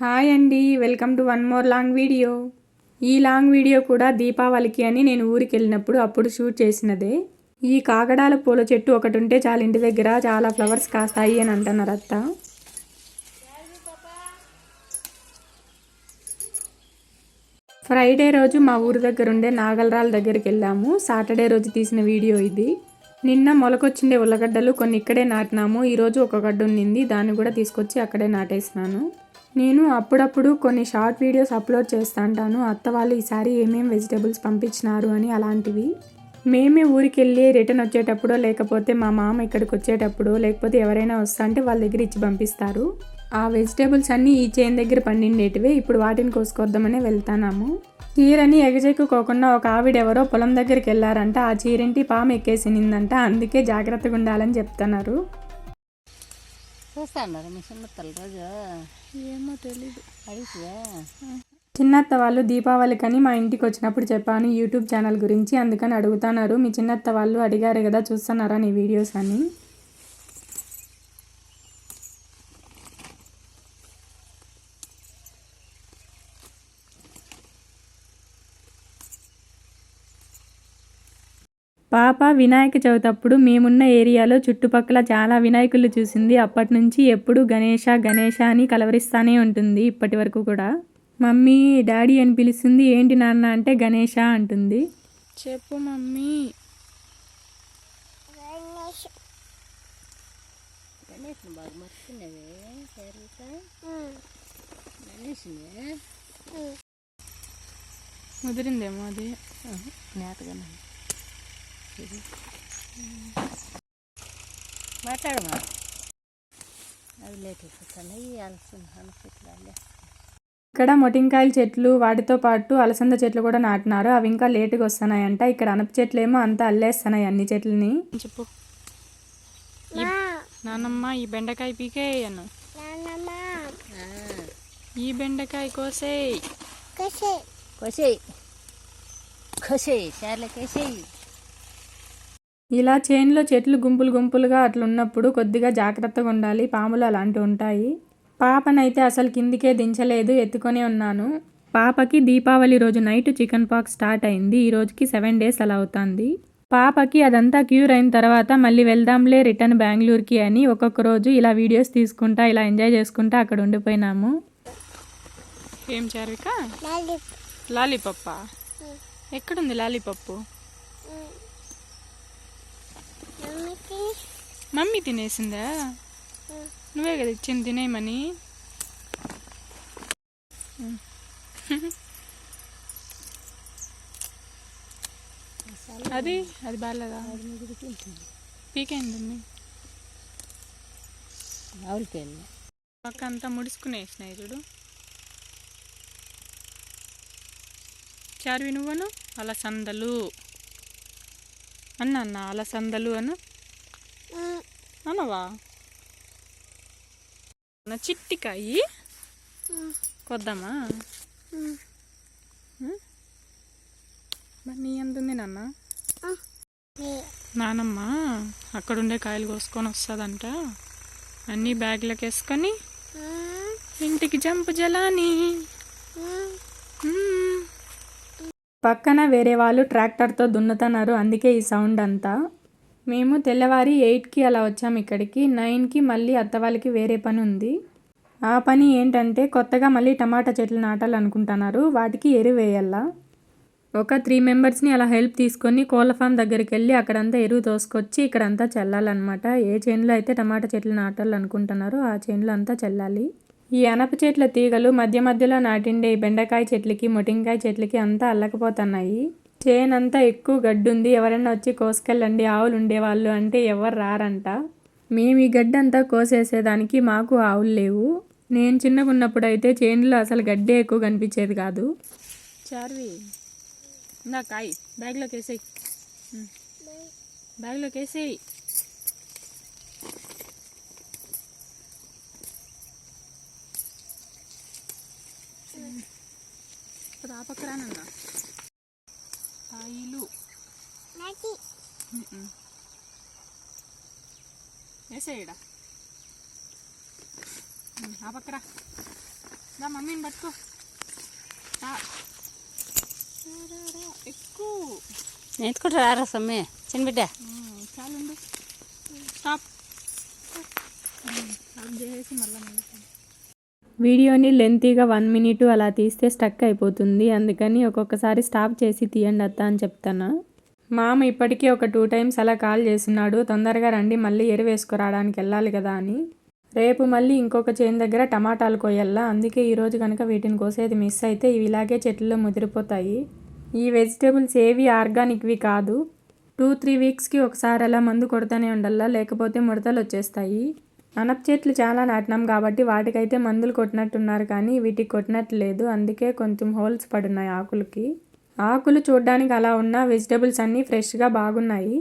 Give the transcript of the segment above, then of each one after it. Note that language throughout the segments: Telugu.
హాయ్ అండి, welcome to one more long video. ఈ లాంగ్ వీడియో కూడా దీపావళికి అని నేను ఊరికి వెళ్ళినప్పుడు అప్పుడు షూట్ చేసినదే. ఈ కాగడాల పూల చెట్టు ఒకటి ఉంటే చాలా, ఇంటి దగ్గర చాలా ఫ్లవర్స్ కాస్తాయి అని అంటున్నారు అత్త. ఫ్రైడే రోజు మా ఊరి దగ్గర ఉండే నాగలరాల దగ్గరికి వెళ్ళాము. సాటర్డే రోజు తీసిన వీడియో ఇది. నిన్న మొలకొచ్చిండే ఉల్లగడ్డలు కొన్ని ఇక్కడే నాటినాము. ఈరోజు ఒక గడ్డ ఉన్నింది, దాన్ని కూడా తీసుకొచ్చి అక్కడే నాటేసినాను. నేను అప్పుడప్పుడు కొన్ని షార్ట్ వీడియోస్ అప్లోడ్ చేస్తుంటాను. అత్త వాళ్ళు ఈసారి ఏమేమి వెజిటేబుల్స్ పంపించినారు అని అలాంటివి. మేమే ఊరికి వెళ్ళి రిటర్న్ వచ్చేటప్పుడో, లేకపోతే మా మామ ఇక్కడికి వచ్చేటప్పుడు, లేకపోతే ఎవరైనా వస్తా అంటే వాళ్ళ దగ్గర ఇచ్చి పంపిస్తారు. ఆ వెజిటేబుల్స్ అన్నీ ఈ చేను దగ్గర పండిండేటివే. ఇప్పుడు వాటిని కోసుకొద్దామని వెళ్తాము. చీరని ఎగజెక్కుకోకుండా ఒక ఆవిడ ఎవరో పొలం దగ్గరికి వెళ్ళారంట. ఆ చీరంటి పాము ఎక్కేసినిందంట, అందుకే జాగ్రత్తగా ఉండాలని చెప్తున్నారు. ఏమో తెలీదు. చిన్నత్త వాళ్ళు దీపావళికని మా ఇంటికి వచ్చినప్పుడు చెప్పాను యూట్యూబ్ ఛానల్ గురించి, అందుకని అడుగుతున్నారు. మీ చిన్నత్త వాళ్ళు అడిగారు కదా, చూస్తున్నారా నీ వీడియోస్ అని. పాప వినాయక చవితి అప్పుడు మేమున్న ఏరియాలో చుట్టుపక్కల చాలా వినాయకులు చూసింది. అప్పటి నుంచి ఎప్పుడు గణేష గణేష అని కలవరిస్తానే ఉంటుంది ఇప్పటి వరకు కూడా. మమ్మీ డాడీ అని పిలుస్తుంది. ఏంటి నాన్న అంటే గణేష అంటుంది. చెప్పు మమ్మీ. ముదిరిందేమో అది నేతగా మాట్లాడమా. అది లేట్ ఇక్కడ మొటింకాయల చెట్లు, వాటితో పాటు అలసంద చెట్లు కూడా నాటినారు. అవి ఇంకా లేటుగా వస్తున్నాయంట. ఇక్కడ అనప చెట్లు ఏమో అంతా అల్లేస్తున్నాయి అన్ని చెట్లని. చెప్పు నానమ్మ, ఈ బెండకాయ పీకేయను, ఈ బెండకాయ కోసేయి, ఇలా చేనులో చెట్లు గుంపులు గుంపులుగా అట్లున్నప్పుడు కొద్దిగా జాగ్రత్తగా ఉండాలి. పాములు అలాంటివి ఉంటాయి. పాపనైతే అసలు కిందికే దించలేదు, ఎత్తుకొనే ఉన్నాను. పాపకి దీపావళి రోజు నైట్ చికెన్ పాక్స్ స్టార్ట్ అయింది. ఈ రోజుకి 7 days అలా అవుతుంది. పాపకి అదంతా క్యూర్ అయిన తర్వాత మళ్ళీ వెళ్దాంలే రిటర్న్ బెంగళూరుకి అని ఒక్కొక్క రోజు ఇలా వీడియోస్ తీసుకుంటా, ఇలా ఎంజాయ్ చేసుకుంటా అక్కడ ఉండిపోయినాము. ఏం చార్విక? లాలీపప్పా? ఎక్కడుంది లాలీపప్పు? మమ్మీ తినేసిందా? నువ్వే కదా ఇచ్చింది తినేయమని. అది అది బాగాలేదా? పీకైంది పక్క అంతా ముడుచుకునేసినాయి చూడు. చార్వి నువ్వను అలసందలు అన్న అలసందలు అనవా? చిట్టికాయి కొద్దామా? మరి నీ ఎంత ఉంది నాన్న? నానమ్మ అక్కడుండే కాయలు కోసుకొని వస్తుందంట. అన్నీ బ్యాగ్లోకి వేసుకొని ఇంటికి జంపు జలాని. పక్కన వేరే వాళ్ళు ట్రాక్టర్తో దున్నుతున్నారు, అందుకే ఈ సౌండ్ అంతా. మేము తెల్లవారి 8కి అలా వచ్చాము ఇక్కడికి. 9కి మళ్ళీ అత్త వాళ్ళకి వేరే పని ఉంది. ఆ పని ఏంటంటే కొత్తగా మళ్ళీ టమాటా చెట్లు నాటాలనుకుంటున్నారు. వాటికి ఎరువు వేయాలా. ఒక 3 మెంబర్స్ని అలా హెల్ప్ తీసుకొని కోళ్ళ ఫామ్ దగ్గరికి వెళ్ళి అక్కడంతా ఎరువు తోసుకొచ్చి ఇక్కడంతా చల్లాలన్నమాట. ఏ చేనులో అయితే టమాటా చెట్లు నాటాలనుకుంటున్నారో ఆ చేనులో అంతా చల్లాలి. ఈ అనప చెట్ల తీగలు మధ్య మధ్యలో నాటిండే ఈ బెండకాయ చెట్లకి, మొటింకాయ చెట్లకి అంతా అల్లకపోతున్నాయి. చేనంతా ఎక్కువ గడ్డుంది. ఎవరైనా వచ్చి కోసుకెళ్ళండి ఆవులు ఉండేవాళ్ళు అంటే ఎవరు రారంట. మేము ఈ గడ్డంతా కోసేసేదానికి మాకు ఆవులు లేవు. నేను చిన్నగా ఉన్నప్పుడు అయితే చేనులో అసలు గడ్డే ఎక్కువ కనిపించేది కాదు. చార్వి ఇందా కాయి బ్యాగ్లోకి వేసేయి, బ్యాగ్లోకి వేసేయి. ఆ పక్క రానన్నా కాయలు వేసేయడా ఆ పక్కరా. మమ్మీని పట్టుకో. ఎక్కువ ఎత్తుకుంటారా రా సమ్మె చిన్న బిడ్డ. చాలు స్టాప్. చేసి మళ్ళీ వీడియోని లెంతీగా 1 minute అలా తీస్తే స్టక్ అయిపోతుంది. అందుకని ఒక్కొక్కసారి స్టాప్ చేసి తీయండి అత్త అని చెప్తాను. మామ ఇప్పటికీ ఒక 2 times అలా కాల్ చేస్తున్నాడు. తొందరగా రండి, మళ్ళీ ఎరువేసుకురావడానికి వెళ్ళాలి కదా అని. రేపు మళ్ళీ ఇంకొక చేను దగ్గర టమాటాలు కోయల్లా. అందుకే ఈరోజు కనుక వీటిని కోసేది మిస్ అయితే ఇవి ఇలాగే చెట్లలో ముదిరిపోతాయి. ఈ వెజిటేబుల్స్ ఏవి ఆర్గానిక్వి కాదు. 2-3 weeksకి ఒకసారి అలా మందు కొడుతూనే ఉండాలా, లేకపోతే ముడతలు వచ్చేస్తాయి. అనప చెట్లు చాలా నాటినాం కాబట్టి వాటికైతే మందులు కొట్టినట్టున్నారు, కానీ వీటికి కొట్టినట్టు లేదు. అందుకే కొంచెం హోల్స్ పడున్నాయి ఆకులకి. ఆకులు చూడ్డానికి అలా ఉన్న వెజిటేబుల్స్ అన్నీ ఫ్రెష్గా బాగున్నాయి.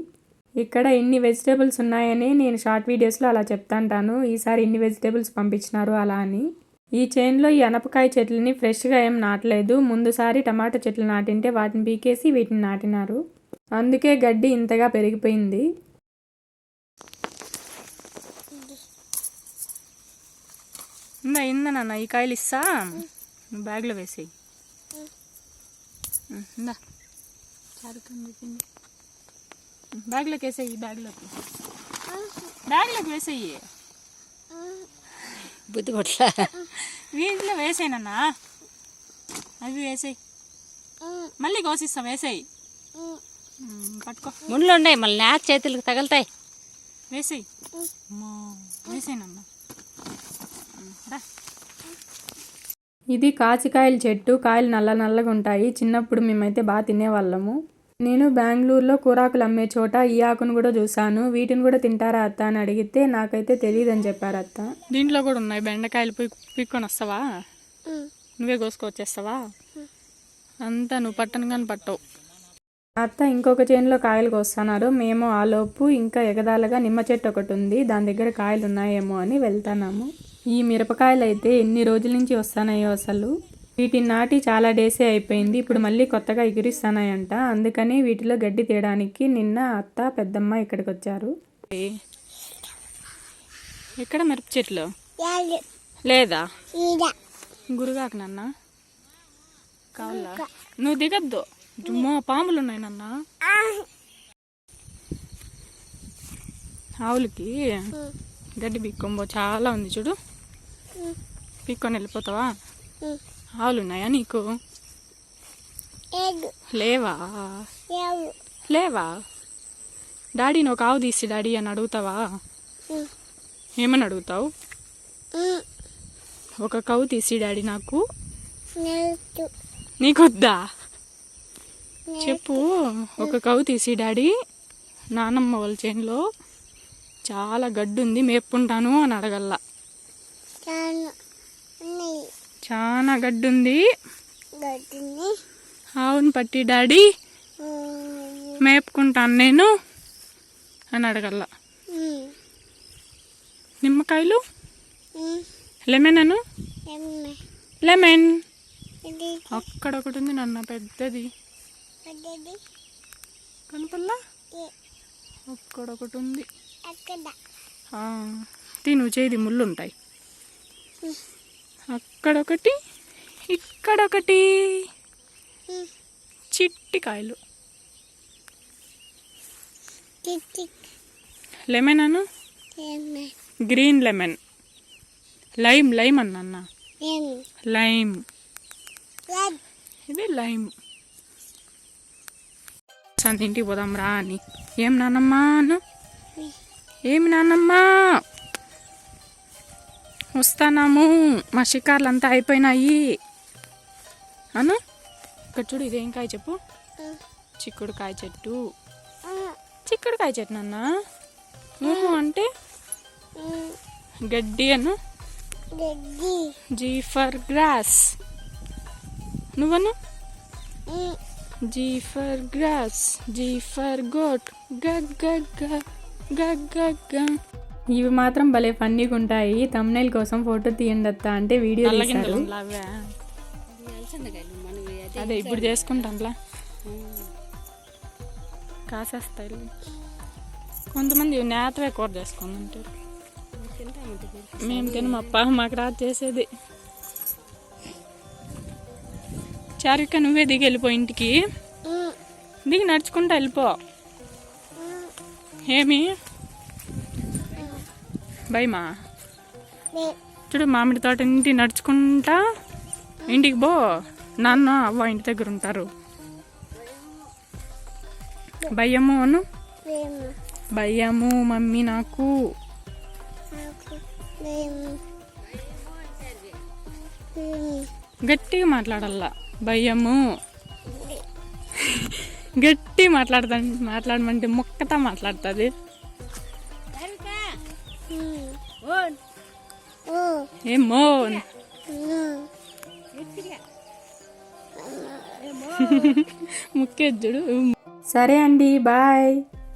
ఇక్కడ ఇన్ని వెజిటేబుల్స్ ఉన్నాయని నేను షార్ట్ వీడియోస్లో అలా చెప్తాంటాను. ఈసారి ఇన్ని వెజిటేబుల్స్ పంపించినారు అలా అని. ఈ చేన్లో ఈ అనపకాయ చెట్లని ఫ్రెష్గా ఏం నాటలేదు. ముందుసారి టమాటా చెట్లు నాటింటే వాటిని పీకేసి వీటిని నాటినారు. అందుకే గడ్డి ఇంతగా పెరిగిపోయింది. ఇందా నాన్న, ఈ కాయలు ఇస్తా, బ్యాగ్లో వేసేయి. బ్యాగ్లోకి వేసేయి, బ్యాగ్లోకి వేసేయి. బుద్ధి పట్ల వీటిలో వేసేయనన్నా, అవి వేసేయి. మళ్ళీ కోసిస్తా, వేసేయి. పట్టుకో. ముళ్ళు ఉన్నాయి, మళ్ళీ నా చేతులకు తగులుతాయి. వేసేయి, వేసేయనన్నా. ఇది కాచికాయల చెట్టు. కాయలు నల్లగా ఉంటాయి. చిన్నప్పుడు మేమైతే బాగా తినేవాళ్ళము. నేను బెంగళూరులో కూరాకులు అమ్మే చోట ఈ ఆకును కూడా చూసాను. వీటిని కూడా తింటారా అత్త అని అడిగితే నాకైతే తెలియదని చెప్పారు అత్త. దీంట్లో కూడా ఉన్నాయి బెండకాయలు. పీక్కొని వస్తావా? నువ్వే కోసుకొచ్చేస్తావా? అంతా నువ్వు పట్టను కానీ పట్టవు. అత్త ఇంకొక చేనులో కాయలు కోస్తున్నారు. మేము ఆలోపు ఇంకా ఎగదాలుగా నిమ్మ చెట్టు ఒకటి ఉంది, దాని దగ్గర కాయలు ఉన్నాయేమో అని వెళ్తున్నాము. ఈ మిరపకాయలు అయితే ఎన్ని రోజుల నుంచి వస్తున్నాయో అసలు. వీటిని నాటి చాలా డేసే అయిపోయింది. ఇప్పుడు మళ్ళీ కొత్తగా ఎగిరిస్తున్నాయంట. అందుకని వీటిలో గడ్డి తీయడానికి నిన్న అత్త పెద్దమ్మ ఇక్కడికి వచ్చారు. ఎక్కడ మిరప చెట్లు లేదా? గురుగాకు నాన్న కావాలా? నువ్వు దిగద్దు, పాములు ఉన్నాయి నాన్న. ఆవులకి గడ్డి పీక్కొంబో చాలా ఉంది చూడు, పీక్కొని వెళ్ళిపోతావా? ఆవులు ఉన్నాయా నీకు? లేవా? డాడీని ఒక ఆవు తీసి డాడీ అని అడుగుతావా? ఏమని అడుగుతావు? ఒక కవ్వు తీసి డాడీ నాకు. నీకొద్దా? చెప్పు. ఒక కవ్వు తీసి డాడీ, నానమ్మ వాళ్ళ చేనులో చాలా గడ్డి ఉంది, మేపుకుంటాను అని అడగల్లా. చాలా గడ్డి ఉంది, ఆవును పట్టి డాడీ మేపుకుంటాను నేను అని అడగల్లా. నిమ్మకాయలు లెమన్ అను. లెమన్ అక్కడ ఒకటి ఉంది నాన్న, పెద్దది కనపల్లా. అక్కడ ఒకటి ఉంది, తిను చేది ముళ్ళు ఉంటాయి. అక్కడొకటి, ఇక్కడొకటి. చిట్టి కాయలు. లెమన్ అను. Green lemon. లైమ్ అన్న. లైమ్, ఇది లైమ్. ఇంటికి పోదాం రా అని. ఏం నాన్నమ్మా అను. ఏమి నాన్నమ్మా? వస్తానాము, మా షికార్లు అంతా అయిపోయినాయి అను. ఇక్కడ చూడు, ఇదేం కాయ చెప్పు? చిక్కుడుకాయ చెట్టు. చిక్కుడుకాయ చెట్టు నాన్న. అంటే గడ్డి అను. G for grass. నువ్వను. G for grass, G for goat. ఇవి మాత్రం భలే ఫన్నీగా ఉంటాయి. తమ్నైల్ కోసం ఫోటో తీయండి అత్త అంటే వీడియో తీశారు. అదే ఇప్పుడు చేసుకుంటాంలా, కాసేస్తాయి. కొంతమంది నేతవే కూర చేసుకుంటారు. మేము తినమప్ప, మాకు రాదు చేసేది. చారిక నువ్వే దిగి వెళ్ళిపో ఇంటికి. దిగి నడుచుకుంటా వెళ్ళిపో. ఏమి భయమా? చూడు మామిడి తోట ఇంటి నడుచుకుంటా ఇంటికి పో. నాన్న అవ్వ ఇంటి దగ్గర ఉంటారు. భయము అను. భయము మమ్మీ నాకు. గట్టిగా మాట్లాడాల. భయము గట్టి మాట్లాడమంటే మొక్కతా మాట్లాడుతుంది. ఏమో ముక్కేది చూడు. సరే అండి, బాయ్.